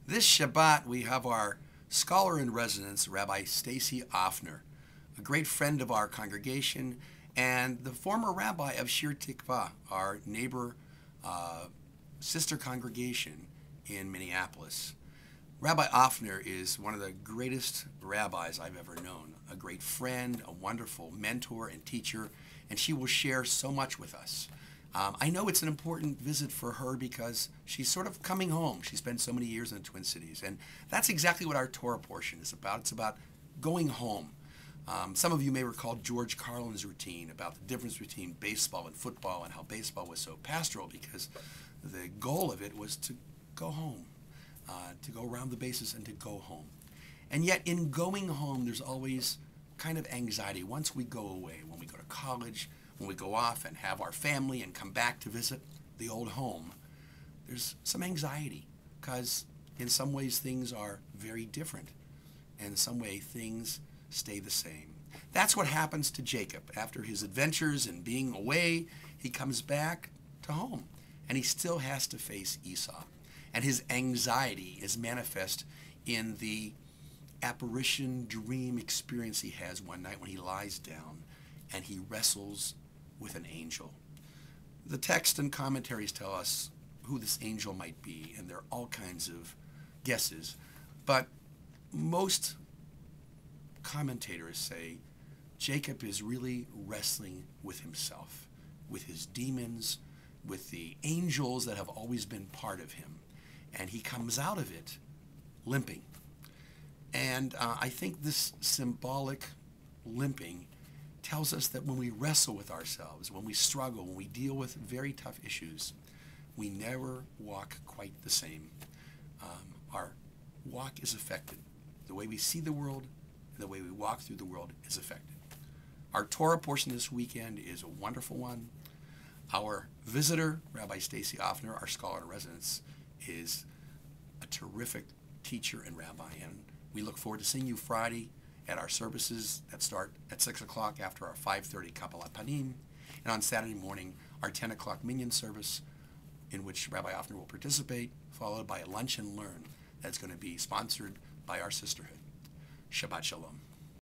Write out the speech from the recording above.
This Shabbat, we have our scholar in residence, Rabbi Stacy Offner, a great friend of our congregation and the former rabbi of Shir Tikva, our neighbor sister congregation in Minneapolis. Rabbi Offner is one of the greatest rabbis I've ever known, a great friend, a wonderful mentor and teacher, and she will share so much with us. I know it's an important visit for her because she's sort of coming home. She spent so many years in the Twin Cities, and that's exactly what our Torah portion is about. It's about going home. Some of you may recall George Carlin's routine about the difference between baseball and football and how baseball was so pastoral because the goal of it was to go home, to go around the bases and to go home. And yet in going home, there's always kind of anxiety. Once we go away, when we go to college, when we go off and have our family and come back to visit the old home, there's some anxiety because in some ways things are very different and in some way things stay the same. That's what happens to Jacob. After his adventures and being away, he comes back to home and he still has to face Esau. And his anxiety is manifest in the apparition dream experience he has one night when he lies down and he wrestles with an angel. The text and commentaries tell us who this angel might be, and there are all kinds of guesses, but most commentators say Jacob is really wrestling with himself, with his demons, with the angels that have always been part of him, and he comes out of it limping. And I think this symbolic limping tells us that when we wrestle with ourselves, when we struggle, when we deal with very tough issues, we never walk quite the same. Our walk is affected. The way we see the world and the way we walk through the world is affected. Our Torah portion this weekend is a wonderful one. Our visitor, Rabbi Stacy Offner, our scholar in residence, is a terrific teacher and rabbi, and we look forward to seeing you Friday at our services that start at 6 o'clock after our 5:30 Kabbalat Panim, and on Saturday morning, our 10 o'clock Minyan service, in which Rabbi Offner will participate, followed by a lunch and learn that's going to be sponsored by our sisterhood. Shabbat Shalom.